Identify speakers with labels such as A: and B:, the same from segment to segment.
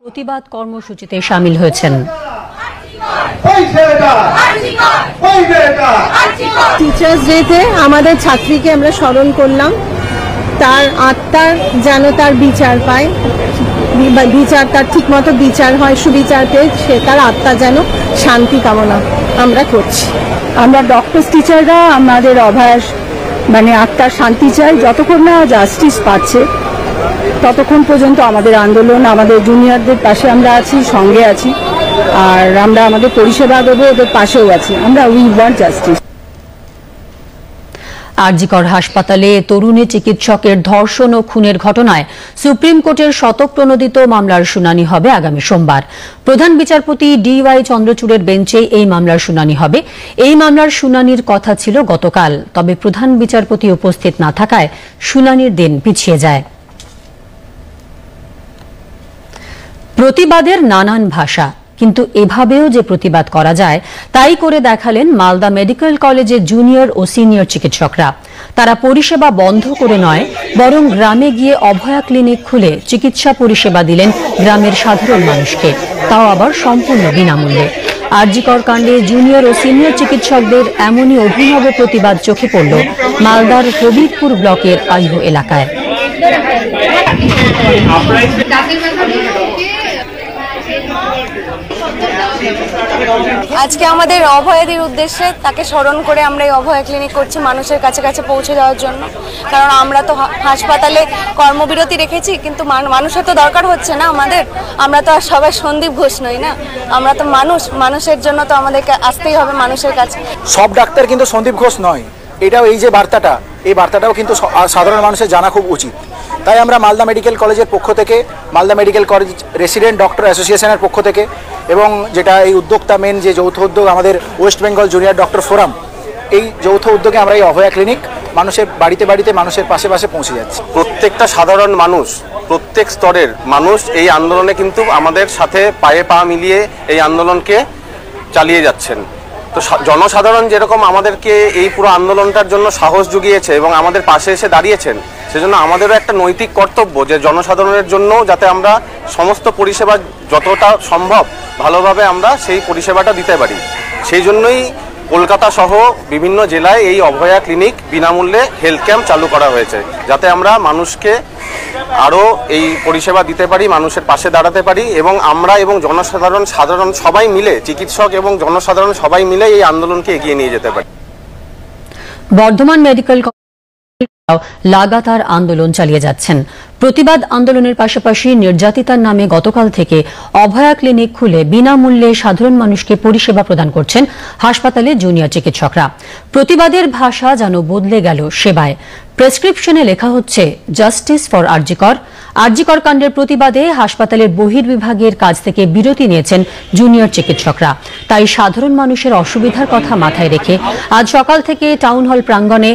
A: প্রতিবাদ কর্মসূচিতে শামিল হয়েছেন।
B: টিচার্স ডেতে আমাদের ছাত্রীকে আমরা স্মরণ করলাম, তার আত্মার যেন তার বিচার পায়, বিচার তার ঠিক মতো বিচার হয়, সুবিচার পেয়ে সে তার আত্মা যেন শান্তি কামনা আমরা করছি। আমরা ডক্টর টিচাররা আমাদের অভ্যাস আত্মার শান্তি চাই, যতক্ষণ না জাস্টিস পাচ্ছে ততক্ষণ পর্যন্ত আমাদের আন্দোলন, আমাদের জুনিয়রদের পাশে আমরা আছি, সঙ্গে আছি, আর আমরা আমাদের পরিষেবা দেবো, ওদের পাশেও আছি। আমরা উই ওয়ান্ট জাস্টিস।
A: আরজিকর হাসপাতালে তরুণী চিকিৎসকের ধর্ষণ ও খুনের ঘটনায় সুপ্রিম কোর্টের শতপ্রণোদিত মামলার শুনানি হবে আগামী সোমবার। প্রধান বিচারপতি DY চন্দ্রচূড়ের বেঞ্চে এই মামলার শুনানি হবে। এই মামলার শুনানির কথা ছিল গতকাল, তবে প্রধান বিচারপতি উপস্থিত না থাকায় শুনানির দিন পিছিয়ে যায়। প্রতিবাদের নানান ভাষা, কিন্তু এভাবেও যে প্রতিবাদ করা যায় তাই করে দেখালেন মালদা মেডিকেল কলেজের জুনিয়র ও সিনিয়র চিকিৎসকরা। তারা পরিষেবা বন্ধ করে নয়, বরং গ্রামে গিয়ে অভয়া ক্লিনিক খুলে চিকিৎসা পরিষেবা দিলেন গ্রামের সাধারণ মানুষকে, তাও আবার সম্পূর্ণ বিনামূল্যে। আরজিকর কাণ্ডে জুনিয়র ও সিনিয়র চিকিৎসকদের এমনই অভিনব প্রতিবাদ চোখে পড়ল মালদার হবিবপুর ব্লকের আইহো এলাকায়।
C: আজকে আমাদের অভয়াদির উদ্দেশ্যে তাকে স্মরণ করে আমরা এই অভয়া ক্লিনিক করছি, মানুষের কাছে কাছে পৌঁছে যাওয়ার জন্য। কারণ আমরা তো হাসপাতালে কর্মবিরতি রেখেছি, কিন্তু মানুষের তো দরকার হচ্ছে না আমাদের। আমরা তো আর সবাই সন্দীপ ঘোষ নই না, আমরা তো মানুষের জন্য তো আমাদেরকে আসতেই হবে মানুষের কাছে।
D: সব ডাক্তার কিন্তু সন্দীপ ঘোষ নয়, এটাও এই যে বার্তাটা, এই বার্তাটাও কিন্তু সাধারণ মানুষের জানা খুব উচিত। তাই আমরা মালদা মেডিকেল কলেজের পক্ষ থেকে, Malda medical college resident doctor অ্যাসোসিয়েশনের পক্ষ থেকে, এবং যেটা এই উদ্যোক্তা মেন যে যৌথ উদ্যোগ আমাদের West Bengal junior doctor forum, এই যৌথ উদ্যোগে আমরা এই অভয়া ক্লিনিক মানুষের বাড়িতে বাড়িতে, মানুষের পাশে পাশে পৌঁছে যাচ্ছি।
E: প্রত্যেকটা সাধারণ মানুষ, প্রত্যেক স্তরের মানুষ এই আন্দোলনে কিন্তু আমাদের সাথে পায়ে পা মিলিয়ে এই আন্দোলনকে চালিয়ে যাচ্ছেন। তো জনসাধারণ যেরকম আমাদেরকে এই পুরো আন্দোলনটার জন্য সাহস জুগিয়েছে এবং আমাদের পাশে এসে দাঁড়িয়েছেন, সেজন্য আমাদেরও একটা নৈতিক কর্তব্য যে জনসাধারণের জন্য যাতে আমরা সমস্ত পরিষেবা যতটা সম্ভব ভালোভাবে আমরা সেই পরিষেবাটা দিতে পারি। সেই জন্যই কলকাতা সহ বিভিন্ন জেলায় এই অভয়া ক্লিনিক বিনামূল্যে হেলথ ক্যাম্প চালু করা হয়েছে, যাতে আমরা মানুষকে আরও এই পরিষেবা দিতে পারি, মানুষের পাশে দাঁড়াতে পারি, এবং আমরা এবং জনসাধারণ সবাই মিলে, চিকিৎসক এবং জনসাধারণ সবাই মিলে এই আন্দোলনকে এগিয়ে নিয়ে যেতে পারি।
A: বর্ধমান মেডিকেল লাগাতার আন্দোলন চালিয়ে যাচ্ছেন। প্রতিবাদ আন্দোলনের পাশাপাশি নির্যাতিতার নামে গতকাল থেকে অভয়া ক্লিনিক খুলে বিনামূল্যে সাধারণ মানুষকে পরিষেবা প্রদান করছেন হাসপাতালে জুনিয়র চিকিৎসকরা। প্রতিবাদের ভাষা যেন বদলে গেল সেবায়। প্রেসক্রিপশনে লেখা হচ্ছে জাস্টিস ফর আরজিকর। আরজিকর কাণ্ডের প্রতিবাদে হাসপাতালের বহির্বিভাগের কাজ থেকে বিরতি নিয়েছেন জুনিয়র চিকিৎসকরা। তাই সাধারণ মানুষের অসুবিধার কথা মাথায় রেখে আজ সকাল থেকে টাউন হল প্রাঙ্গণে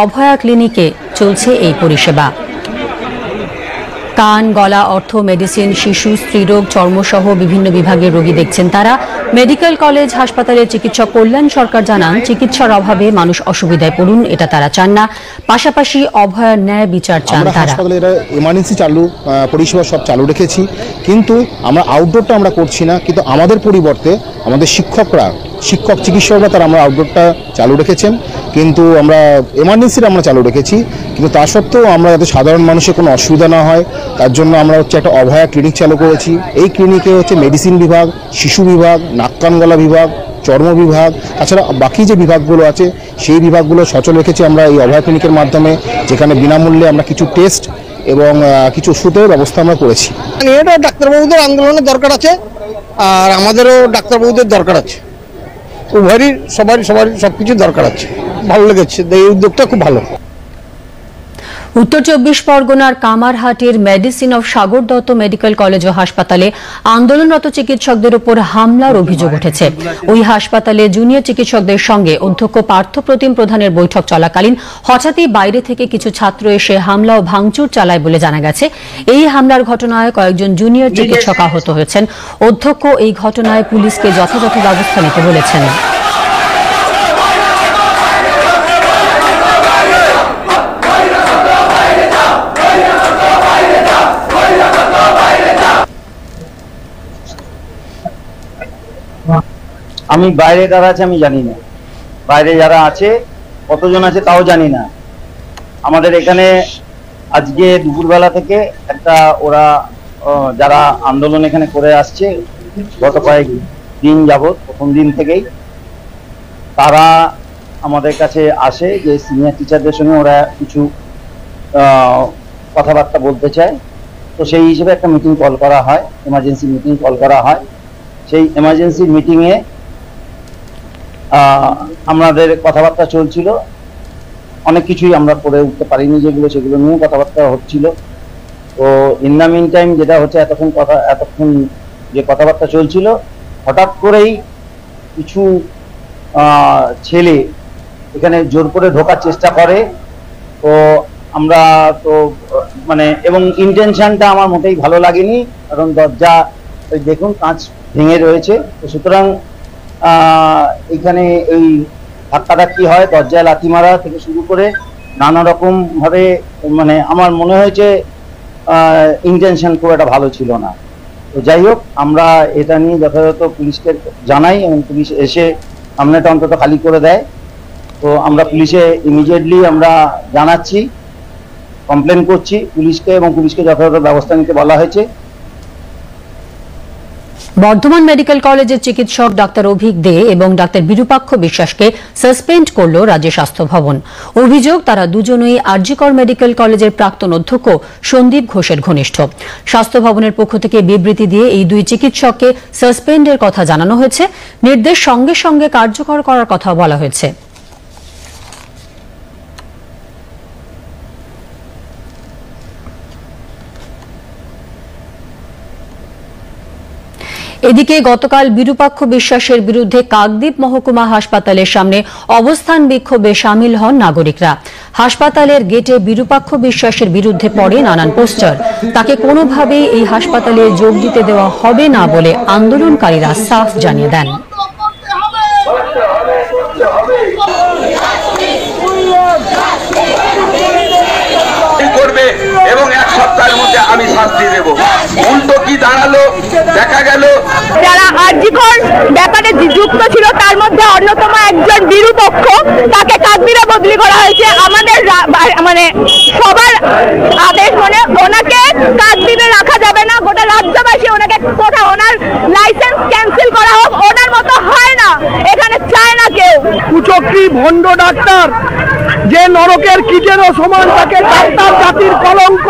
A: অভয়া ক্লিনিকে চলছে এই পরিষেবা। কান, গলা, অর্থ, মেডিসিন, শিশু, স্ত্রীরোগ, চর্মসহ বিভিন্ন বিভাগের রোগী দেখছেন তারা। মেডিকেল কলেজ হাসপাতালের চিকিৎসক কল্যাণ সরকার জানান, চিকিৎসার অভাবে মানুষ অসুবিধায় পড়ুন এটা তারা চান না, পাশাপাশি অভয়ার ন্যায় বিচার চান তারা।
F: এমার্জেন্সি চালু পরিষেবা সব চালু রেখেছি, কিন্তু আমরা আউটডোরটা আমরা করছি না, কিন্তু আমাদের পরিবর্তে আমাদের শিক্ষক চিকিৎসকরা তারা আমরা আউটডোরটা চালু রেখেছেন, কিন্তু আমরা এমার্জেন্সিটা আমরা চালু রেখেছি। কিন্তু তা সত্ত্বেও আমরা যাতে সাধারণ মানুষের কোনো অসুবিধা না হয় তার জন্য আমরা একটা অভয়া ক্লিনিক চালু করেছি। এই ক্লিনিকে মেডিসিন বিভাগ, শিশু বিভাগ, নাক কান গলা বিভাগ, চর্ম বিভাগ, তাছাড়া বাকি যে বিভাগগুলো আছে সেই বিভাগগুলো সচল রেখেছি আমরা এই অভয়া ক্লিনিকের মাধ্যমে, যেখানে বিনামূল্যে আমরা কিছু টেস্ট এবং কিছু ওষুধের ব্যবস্থা আমরা করেছি।
G: এটা ডাক্তারবাবুদের আন্দোলনের দরকার আছে, আর আমাদেরও ডাক্তারবাবুদের দরকার আছে, উভয়েরই সবারই সবকিছু দরকার আছে। ভালো লেগেছে, এই উদ্যোগটা খুব ভালো।
A: উত্তর 24 পরগনার কামারহাটের medicine of Sagar Dutta medical college ও হাসপাতালে আন্দোলনরত চিকিৎসকদের উপর হামলার অভিযোগ উঠেছে। ওই হাসপাতালে জুনিয়র চিকিৎসকদের সঙ্গে অধ্যক্ষ পার্থপ্রতিম প্রধানের বৈঠক চলাকালীন হঠাৎই বাইরে থেকে কিছু ছাত্র এসে হামলা ও ভাঙচুর চালায় বলে জানা গেছে। এই হামলার ঘটনায় কয়েকজন জুনিয়র চিকিৎসক আহত হয়েছেন। অধ্যক্ষ এই ঘটনায় পুলিশকে যথাযথ ব্যবস্থা নিতে বলেছেন।
H: আমি বাইরে যারা আছে আমি জানি না, বাইরে যারা আছে কতজন আছে তাও জানি না। আমাদের এখানে আজকে দুপুরবেলা থেকে একটা ওরা যারা আন্দোলন এখানে করে আসছে গত কয়েক দিন যাবৎ, প্রথম দিন থেকেই তারা আমাদের কাছে আসে যে সিনিয়র টিচারদের সঙ্গে ওরা কিছু কথাবার্তা বলতে চায়। তো সেই হিসেবে একটা মিটিং কল করা হয়, এমার্জেন্সি মিটিং কল করা হয়। সেই এমার্জেন্সি মিটিংয়ে আমাদের কথাবার্তা চলছিল, অনেক কিছুই আমরা করে উঠতে পারিনি যেগুলো, সেগুলো নিয়ে কথাবার্তা হচ্ছিল। তো ইন দ্য মিন টাইম যেটা হচ্ছে, এতক্ষণ যে কথাবার্তা চলছিল, হঠাৎ করেই কিছু ছেলে এখানে জোর করে ঢোকার চেষ্টা করে। তো আমরা তো মানে, এবং ইন্টেনশনটা আমার মোটেই ভালো লাগেনি, কারণ দরজা ওই দেখুন কাঁচ ভেঙে রয়েছে। তো সুতরাং এখানে এই ধাক্কাধাক্কি হয়, দরজায় লাথি মারা থেকে শুরু করে নানা রকম ভাবে, মানে আমার মনে হয়েছে ইন্টেনশন খুব একটা ভালো ছিল না। তো যাই হোক, আমরা এটা নিয়ে যথাযথ পুলিশকে জানাই এবং পুলিশ এসে সামনেটা অন্তত খালি করে দেয়। তো আমরা পুলিশে ইমিডিয়েটলি আমরা জানাচ্ছি, কমপ্লেন করছি পুলিশকে, এবং পুলিশকে যথাযথ ব্যবস্থা নিতে বলা হয়েছে।
A: বর্ধমান মেডিকেল কলেজের চিকিৎসক ডাক্তার অভিক দে এবং ডাক্তার বিরূপাক্ষ বিশ্বাসকে সাসপেন্ড করল রাজ্য স্বাস্থ্য ভবন। অভিযোগ, তারা দুজনেই আরজিকর মেডিকেল কলেজের প্রাক্তন অধ্যক্ষ সন্দীপ ঘোষের ঘনিষ্ঠ। স্বাস্থ্য ভবনের পক্ষ থেকে বিবৃতি দিয়ে এই দুই চিকিৎসককে সাসপেন্ডের কথা জানানো হয়েছে। নির্দেশ সঙ্গে সঙ্গে কার্যকর করার কথা বলা হয়েছে। এদিকে গতকাল বিরূপাক্ষ বিশ্বাসের বিরুদ্ধে কাকদ্বীপ মহকুমা হাসপাতালের সামনে অবস্থান বিক্ষোভে সামিল হন নাগরিকরা। হাসপাতালের গেটে বিরূপাক্ষ বিশ্বাসের বিরুদ্ধে পড়ে নানান পোস্টার। তাকে কোনোভাবেই এই হাসপাতালে যোগ দিতে দেওয়া হবে না বলে আন্দোলনকারীরা সাফ জানিয়ে দেন।
I: এবং এক সপ্তাহের মধ্যে আমি শাস্তি দেব। উল্টো কি দাঁড়ালো দেখা গেল,
J: যারা আরজিকর ব্যাপারে যুক্ত ছিল তার মধ্যে অন্যতম একজন বিরূপক্ষ, তাকে কাকদ্বীপে বদলি করা হয়েছে। আমাদের মানে সবার আদেশ মনে ওনাকে কাকদ্বীপে রাখা যাবে না, গোটা রাজ্যবাসী ওনাকে কোথাও ওনার লাইসেন্স ক্যান্সেল করা হোক, ওনার মতো হয় না, এখানে চায় না কেউ।
G: কুচক্রী ভণ্ড ডাক্তার, যে নরকের কীটেরও সমান, তাকে ডাক্তার জাতির কলঙ্ক,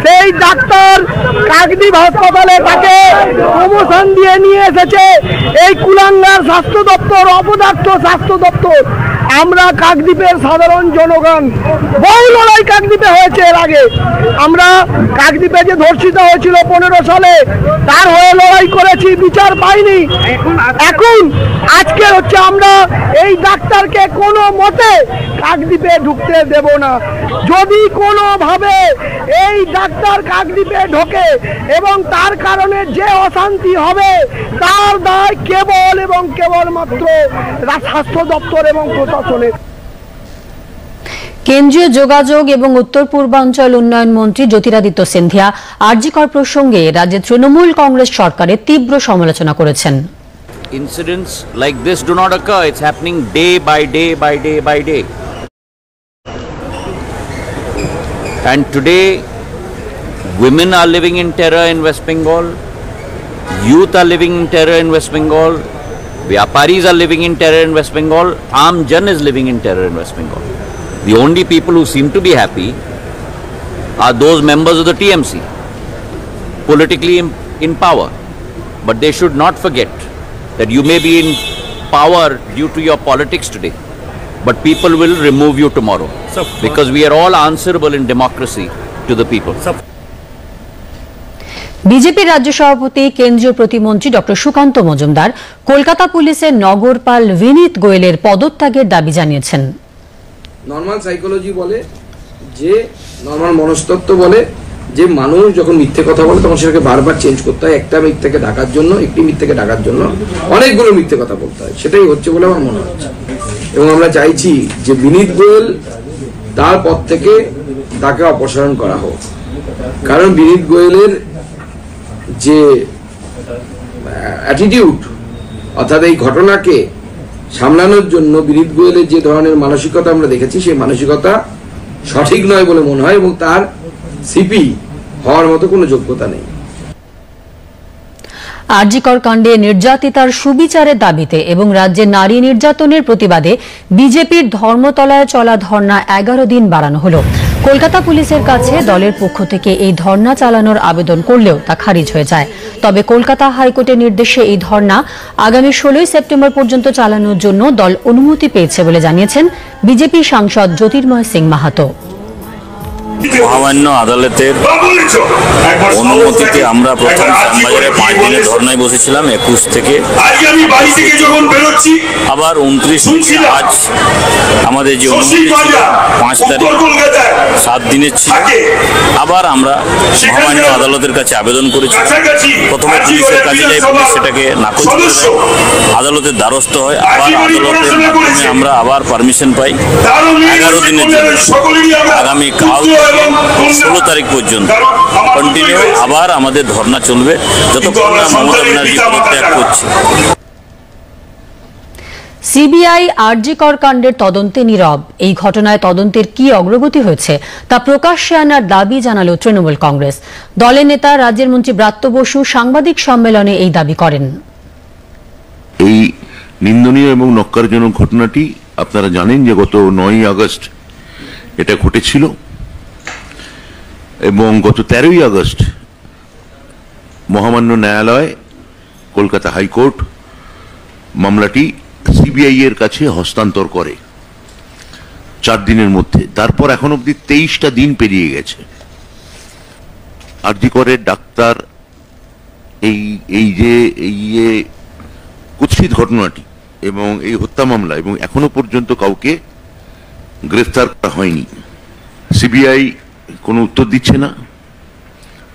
G: সেই ডাক্তার কাকদ্বীপ হাসপাতালে তাকে প্রমোশন দিয়ে নিয়ে এসেছে এই কুলাঙ্গার স্বাস্থ্য দপ্তর, অপদার্থ স্বাস্থ্য দপ্তর। আমরা কাকদ্বীপের সাধারণ জনগণ, বহু লড়াই কাকদ্বীপে হয়েছে এর আগে। আমরা কাকদ্বীপে যে ধর্ষিত হয়েছিল 15 সালে, তার হয়ে লড়াই করেছি, বিচার পাইনি। এখন আজকে হচ্ছে আমরা এই ডাক্তারকে কোনো মতে কাকদ্বীপে ঢুকতে দেব না। যদি কোনোভাবে এই ডাক্তার কাকদ্বীপে ঢোকে এবং তার কারণে যে অশান্তি হবে, তার দায় কেবল এবং কেবলমাত্র স্বাস্থ্য দপ্তর এবং প্রশাসনের।
A: কেন্দ্রীয় যোগাযোগ এবং উত্তর পূর্বাঞ্চল উন্নয়ন মন্ত্রী জ্যোতিরাদিত্য সিন্ধিয়া আরজিকর প্রসঙ্গে রাজ্যের তৃণমূল কংগ্রেস সরকারের তীব্র সমালোচনা করেছেন।
K: Incidents like this do not occur. It's happening day by day by day by day. And today, women are living in terror in West Bengal. Youth are living in terror in West Bengal. Vyaparis are living in terror in West Bengal. Aam Jan is living in terror in West Bengal. The only people who seem to be happy are those members of the TMC, politically in power. But they should not forget that you may be in power due to your politics today, but people will remove you tomorrow, because we are all answerable in democracy to the people.
A: বিজেপির রাজ্য সভাপতি কেন্দ্রীয় প্রতিমন্ত্রী doctor Sukanta Majumdar Kolkata পুলিশের নগরপাল বিনীত গোয়েলের পদত্যাগের দাবি জানিয়েছেন।
L: Normal psychology বলে, যে নর্মাল মনস্তত্ত্ব বলে, যে মানুষ যখন মিথ্যে কথা বলে তখন সেটাকে বারবার চেঞ্জ করতে হয়। একটা মিথ্যাকে ঢাকার জন্য, একটি মিথ্যাকে ঢাকার জন্য অনেকগুলো মিথ্যে কথা বলতে হয়। সেটাই হচ্ছে বলে আমার মনে হচ্ছে। এবং আমরা চাইছি যে বিনীত গোয়েল তার পদ থেকে তাকে অপসারণ করা হোক। কারণ বিনীত গোয়েলের যে অ্যাটিটিউড অর্থাৎ এই ঘটনাকে সামলানোর জন্য বিনীত গোয়েলের যে ধরনের মানসিকতা আমরা দেখেছি, সেই মানসিকতা সঠিক নয় বলে মনে হয় এবং তার সিপি হওয়ার মতো কোনো যোগ্যতা নেই।
A: আরজিকর কাণ্ডে নির্যাতিতার সুবিচারের দাবিতে এবং রাজ্যে নারী নির্যাতনের প্রতিবাদে বিজেপির ধর্মতলায় চলা ধর্ণা 11 দিন বাড়ানো হল। কলকাতা পুলিশের কাছে দলের পক্ষ থেকে এই ধর্ণা চালানোর আবেদন করলেও তা খারিজ হয়ে যায়। তবে কলকাতা হাইকোর্টের নির্দেশে এই ধর্ণা আগামী 16 সেপ্টেম্বর পর্যন্ত চালানোর জন্য দল অনুমতি পেয়েছে বলে জানিয়েছেন বিজেপি সাংসদ জ্যোতির্ময় সিং মাহাতো।
M: মহামান্য আদালতের অনুমতিতে আমরা প্রথম শ্যামবাজারে 5 দিনের ধর্নায় বসেছিলাম 21 থেকে, আবার 29 আজ আমাদের যে অনুমতি ছিল 5 তারিখ 7 দিনের ছিল। আবার আমরা মহামান্য আদালতের কাছে আবেদন করেছি। প্রথমে পুলিশের কাছে যাই, পুলিশ সেটাকে নাকচ করে দেয়, আদালতের দ্বারস্থ হয়, আবার আদালতের মাধ্যমে আমরা আবার পারমিশন পাই 11 দিনের জন্য। আগামী কাল 16 তারিখ পর্যন্ত কন্টিনিউ আবার আমাদের ধর্ণা চলবে যতক্ষণ না মমতা ব্যানার্জি পদত্যাগ করছে।
A: সিবিআই আরজিকর কাণ্ডের তদন্তে নীরব। এই ঘটনায় তদন্তের কি অগ্রগতি হয়েছে তা প্রকাশ্যে আনার দাবি জানালো তৃণমূল কংগ্রেস। দলের নেতা রাজ্যের মন্ত্রী ব্রাত্য বসু সাংবাদিক সম্মেলনে এই দাবি করেন।
N: এই নিন্দনীয় এবং নক্কারজনক ঘটনাটি আপনারা জানেন যে গত 9 আগস্ট এটা ঘটেছিল এবং গত 13 আগস্ট মহামান্য ন্যায়ালয় কলকাতা হাইকোর্ট মামলাটি সিবিআই এর কাছে হস্তান্তর করে 4 দিনের মধ্যে। তারপর এখন অবধি 23টা দিন পেরিয়ে গেছে। আরজিকরের ডাক্তার এই যে কুৎসিত ঘটনাটি এবং এই হত্যা মামলা এবং এখনো পর্যন্ত কাউকে গ্রেফতার করা হয়নি। সিবিআই কোনো উত্তর দিচ্ছে না,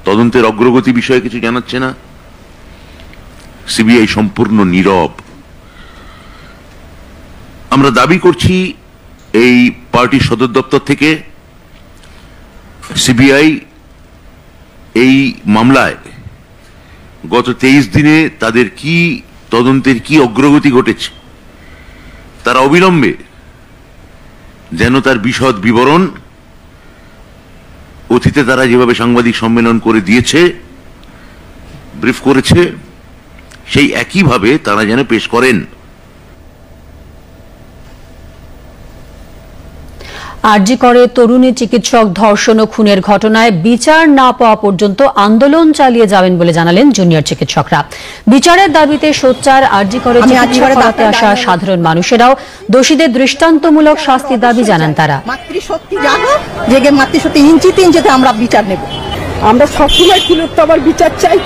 N: তদন্তের অগ্রগতি বিষয়ে কিছু জানাচ্ছে না। সিবিআই সম্পূর্ণ নীরব। আমরা দাবি করছি এই পার্টির সদর দপ্তর থেকে সিবিআই এই মামলায় গত 23 দিনে তাদের কি তদন্তের কি অগ্রগতি ঘটেছে তারা অবিলম্বে যেন তার বিশদ বিবরণ অতীতে তারা যেভাবে সাংবাদিক সম্মেলন করে দিয়েছে, ব্রিফ করেছে, সেই একইভাবে তারা যেন পেশ করেন।
A: আরজিকরে তরুণী চিকিৎসক ধর্ষণ ও খুনের ঘটনায় বিচার না পাওয়া পর্যন্ত আন্দোলন চালিয়ে যাবেন বলে জানালেন জুনিয়র চিকিৎসকরা। বিচারের দাবিতে সোচ্চার আরজিকরে চিকিৎসা করাতে আসা সাধারণ মানুষেরাও দোষীদের দৃষ্টান্তমূলক শাস্তির দাবি জানান তারা।
B: মাতৃশক্তি জানো যে মাতৃশক্তি ইঞ্চিতে ইঞ্চিতে আমরা বিচার নেব। আমরা সবসময় তিলোত্তমার বিচার চাই।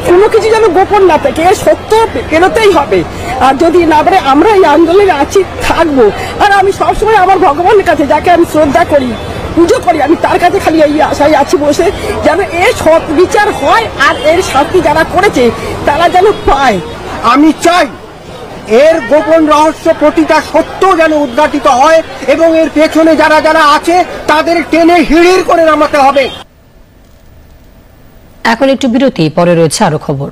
B: কোনো কিছু যেন গোপন না থাকে, সত্য বেরোতেই হবে। আর যদি না পারে আমরা এই আন্দোলনে আছি, থাকবো। আর আমি সবসময় আমার ভগবানের কাছে, যাকে আমি শ্রদ্ধা করি, পুজো করি, আমি তার কাছে খালি এই আশায় আছি বসে, যেন এর সৎ বিচার হয় আর এর শাস্তি যারা করেছে তারা যেন পায়।
G: আমি চাই এর গোপন রহস্য প্রতিটা সত্য যেন উদ্ঘাটিত হয় এবং এর পেছনে যারা যারা আছে তাদের টেনে হিড়ির করে নামাতে হবে।
A: এখন একটু বিরতি, পরে রয়েছে আরো খবর।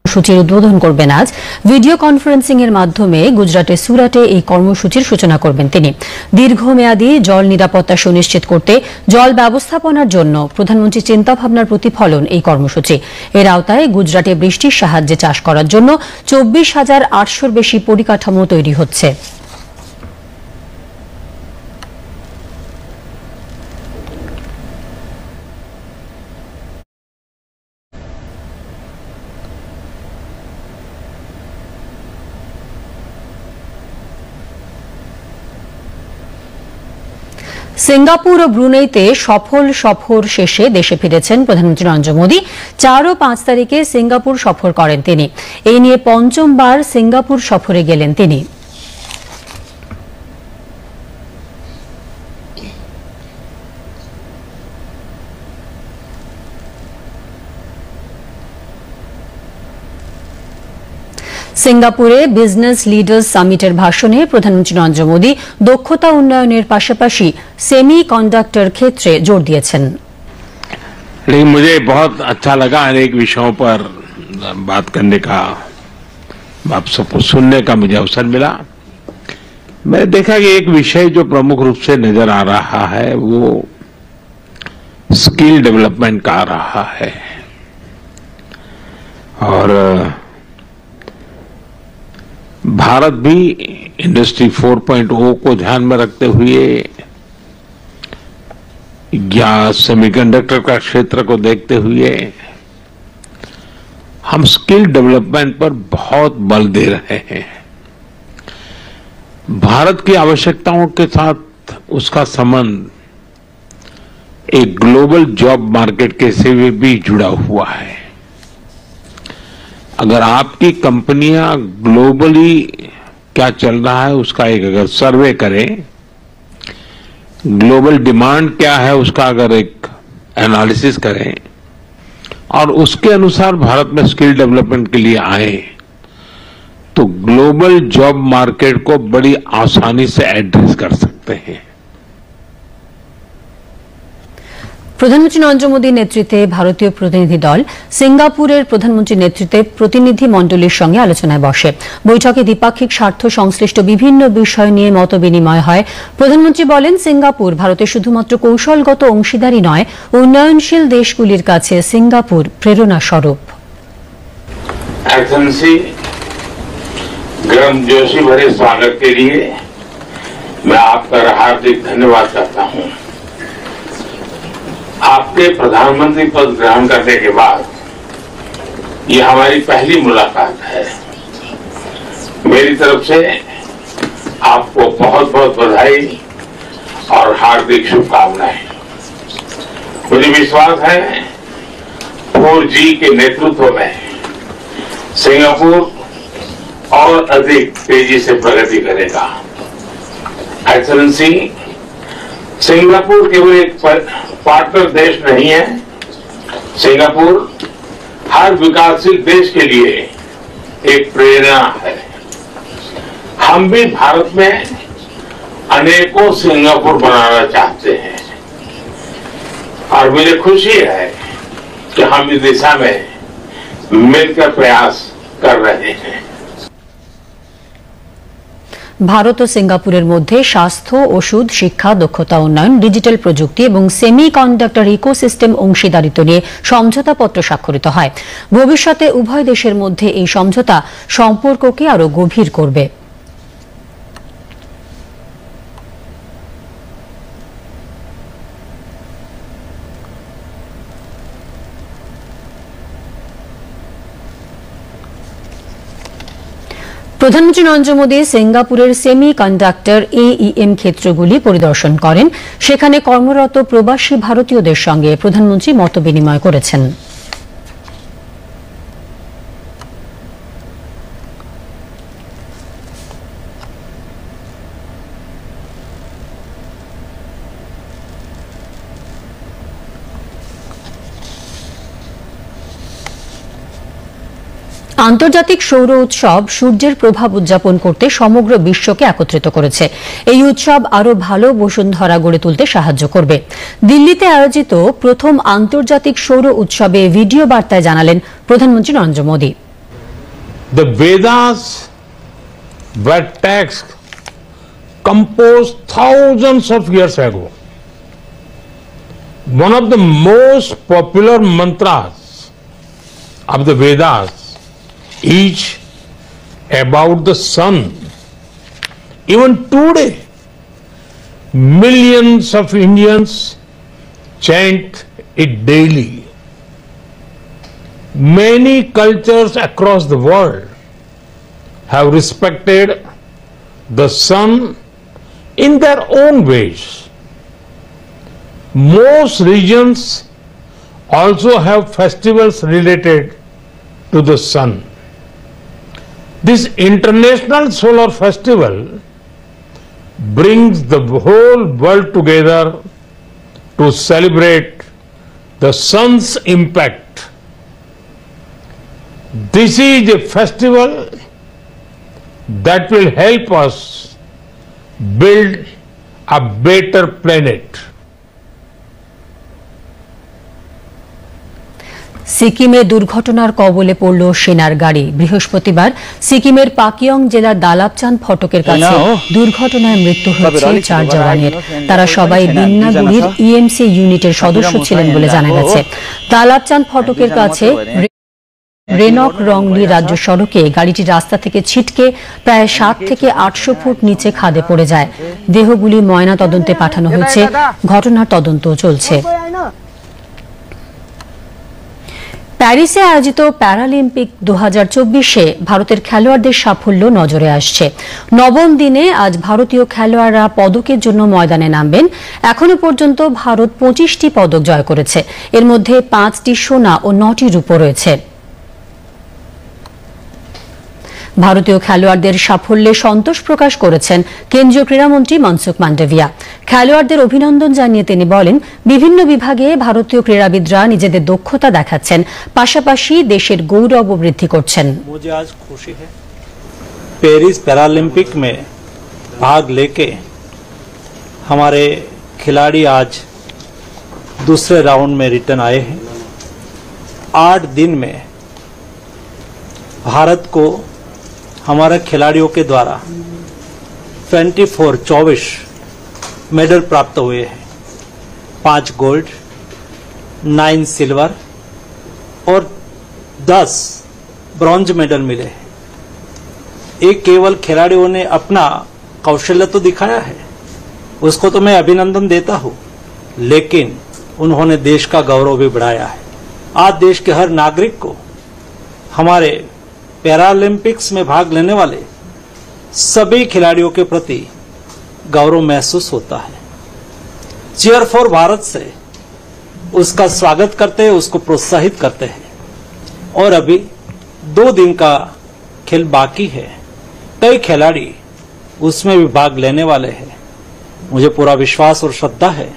A: কর্মসূচির উদ্বোধন করবেন আজ। ভিডিও কনফারেন্সিং এর মাধ্যমে গুজরাটের সুরাটে এই কর্মসূচির সূচনা করবেন তিনি। দীর্ঘমেয়াদী জল নিরাপত্তা সুনিশ্চিত করতে জল ব্যবস্থাপনার জন্য প্রধানমন্ত্রীর চিন্তাভাবনার প্রতিফলন এই কর্মসূচি। এর আওতায় গুজরাটে বৃষ্টির সাহায্যে চাষ করার জন্য 24,800-র বেশি পরিকাঠামো তৈরি হচ্ছে। সিঙ্গাপুর ও ব্রুনেইতে সফল সফর শেষে দেশে ফিরেছেন প্রধানমন্ত্রী নরেন্দ্র মোদী। 4 ও 5 তারিখে সিঙ্গাপুর সফর করেন তিনি। এই নিয়ে পঞ্চমবার সিঙ্গাপুর সফরে গেলেন তিনি। সিঙ্গাপুরে বিজনেস লিডার্স সামিটের ভাষণে প্রধানমন্ত্রী নরেন্দ্র মোদী দক্ষতা উন্নয়নের পাশাপাশি সেমি কন্ডাক্টর ক্ষেত্রে জোর দিয়েছেন।
O: लेकिन मुझे बहुत अच्छा लगा अनेक विषयों पर बात करने का, आप सबको सुनने का मुझे अवसर मिला। मैंने देखा कि एक विषय जो प्रमुख रूप से नजर आ रहा है वो स्किल डेवलपमेंट का आ रहा है। और भारत भी इंडस्ट्री 4.0 को ध्यान में रखते हुए या सेमीकंडक्टर का क्षेत्र को देखते हुए हम स्किल डेवलपमेंट पर बहुत बल दे रहे हैं। भारत की आवश्यकताओं के साथ उसका संबंध एक ग्लोबल जॉब मार्केट के से भी जुड़ा हुआ है। अगर आपकी कंपनियां ग्लोबली क्या चल रहा है उसका एक अगर सर्वे करें, ग्लोबल डिमांड क्या है उसका अगर एक एनालिसिस करें और उसके अनुसार भारत में स्किल डेवलपमेंट के लिए आए तो ग्लोबल जॉब मार्केट को बड़ी आसानी से एड्रेस कर सकते हैं।
A: প্রধানমন্ত্রী নরেন্দ্র মোদীর নেতৃত্বে ভারতীয় প্রতিনিধি দল সিঙ্গাপুরের প্রধানমন্ত্রীর নেতৃত্বে প্রতিনিধি মণ্ডলীর সঙ্গে আলোচনায় বসে। বৈঠকে দ্বিপাক্ষিক স্বার্থ সংশ্লিষ্ট বিভিন্ন বিষয় নিয়ে মতবিনিময় হয়। প্রধানমন্ত্রী বলেন, সিঙ্গাপুর ভারতের শুধুমাত্র কৌশলগত অংশীদারই নয়, উন্নয়নশীল দেশগুলির কাছে সিঙ্গাপুর প্রেরণা স্বরূপ।
O: एक्सेलेंसी, गर्मजोशी भरे स्वागत के लिए मैं आपका हार्दिक धन्यवाद करता हूं। आपके प्रधानमंत्री पद ग्रहण करने के बाद ये हमारी पहली मुलाकात है। मेरी तरफ से आपको बहुत बहुत बधाई और हार्दिक शुभकामनाएं। मुझे विश्वास है 4G के नेतृत्व में सिंगापुर और अधिक तेजी से प्रगति करेगा। एक्सेलेंसी, सिंगापुर केवल एक पार्टनर देश नहीं है, सिंगापुर हर विकासशील देश के लिए एक प्रेरणा है। हम भी भारत में अनेकों सिंगापुर बनाना चाहते हैं और मुझे खुशी है कि हम इस दिशा में मिलकर प्रयास कर रहे हैं।
A: ভারত ও সিঙ্গাপুরের মধ্যে স্বাস্থ্য, ওষুধ, শিক্ষা, দক্ষতা উন্নয়ন, ডিজিটাল প্রযুক্তি এবং সেমি কন্ডাক্টর ইকোসিস্টেম অংশীদারিত্ব নিয়ে সমঝোতাপত্র স্বাক্ষরিত হয়। ভবিষ্যতে উভয় দেশের মধ্যে এই সমঝোতা সম্পর্ককে আরও গভীর করবে। প্রধানমন্ত্রী নরেন্দ্র মোদী সিঙ্গাপুরের সেমি কন্ডাক্টর AEM ক্ষেত্রগুলি পরিদর্শন করেন। সেখানে কর্মরত প্রবাসী ভারতীয়দের সঙ্গে প্রধানমন্ত্রী মতবিনিময় করেছেন। আন্তর্জাতিক সৌর উৎসব সূর্যের প্রভাব উদযাপন করতে সমগ্র বিশ্বকে একত্রিত করেছে। এই উৎসব আরও ভালো বসুন্ধরা গড়ে তুলতে সাহায্য করবে। দিল্লিতে আয়োজিত প্রথম আন্তর্জাতিক সৌর উৎসবে ভিডিও বার্তায় জানালেন প্রধানমন্ত্রী Narendra Modi.
O: The Vedas were texts composed thousands of years ago. One of the most popular mantras of the Vedas is about the sun. Even today, millions of Indians chant it daily. Many cultures across the world have respected the sun in their own ways. Most regions also have festivals related to the sun. This International Solar Festival brings the whole world together to celebrate the sun's impact. This is a festival that will help us build a better planet.
A: সিকিমে দুর্ঘটনার কবলে পড়ল সেনার গাড়ি। বৃহস্পতিবার সিকিমের পাকিয়ং জেলার দালাপচাঁদ ফটকের কাছে দুর্ঘটনায় মৃত্যু হয়েছে 4 জওয়ানের। তারা সবাই বিন্নাগুড়ির ইএমসি ইউনিটের সদস্য ছিলেন বলে জানা গেছে। দালাপচাঁদ ফটকের কাছে রেনক রংলি রাজ্য সড়কে গাড়িটি রাস্তা থেকে ছিটকে প্রায় 7 থেকে 800 ফুট নিচে খাদে পড়ে যায়। দেহগুলি ময়না তদন্তে পাঠানো হয়েছে। ঘটনার তদন্ত চলছে। প্যারিসে আয়োজিত প্যারালিম্পিক 2024-এ ভারতের খেলোয়াড়দের সাফল্য নজরে আসছে। নবম দিনে আজ ভারতীয় খেলোয়াড়রা পদকের জন্য ময়দানে নামবেন। এখনো পর্যন্ত ভারত 25টি পদক জয় করেছে। এর মধ্যে 5টি সোনা ও 9টি রূপো রয়েছে। ভারতীয় খেলোয়াড়দের সাফল্যে সন্তোষ প্রকাশ করেছেন কেন্দ্রীয় ক্রীড়ামন্ত্রী মনসুখ মান্ডভিয়া। খেলোয়াড়দের অভিনন্দন জানিয়ে তিনি বলেন, বিভিন্ন বিভাগে ভারতীয় ক্রীড়াবিদরা নিজেদের দক্ষতা দেখাচ্ছেন, পাশাপাশি দেশের গৌরব বৃদ্ধি করছেন।
P: मुझे आज खुशी है पेरिस पैरालंपिक में भाग लेके हमारे खिलाड़ी आज दूसरे राउंड में रिटर्न आए हैं। 8 दिन में भारत को हमारे खिलाड़ियों के द्वारा 24 मेडल प्राप्त हुए हैं। 5 गोल्ड, 9 सिल्वर और 10 ब्रॉन्ज मेडल मिले हैं। ये केवल खिलाड़ियों ने अपना कौशल्य तो दिखाया है, उसको तो मैं अभिनंदन देता हूं, लेकिन उन्होंने देश का गौरव भी बढ़ाया है। आज देश के हर नागरिक को हमारे पैरालंपिक्स में भाग लेने वाले सभी खिलाड़ियों के प्रति गौरव महसूस होता है। चीयर फॉर भारत से उसका स्वागत करते हैं, उसको प्रोत्साहित करते हैं। और अभी 2 दिन का खेल बाकी है, कई खिलाड़ी उसमें भी भाग लेने वाले हैं। मुझे पूरा विश्वास और श्रद्धा है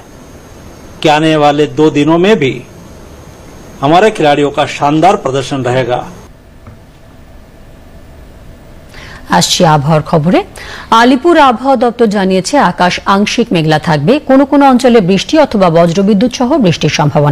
P: कि आने वाले 2 दिनों में भी हमारे खिलाड़ियों का शानदार प्रदर्शन रहेगा।
A: আসছে আবহাওয়ার খবরে। আলিপুর আবহাওয়া দপ্তর জানিয়েছে, আকাশ আংশিক মেঘলা থাকবে। কোনো কোনো অঞ্চলে বৃষ্টি অথবা বজ্রবিদ্যুৎ সহ বৃষ্টির সম্ভাবনা।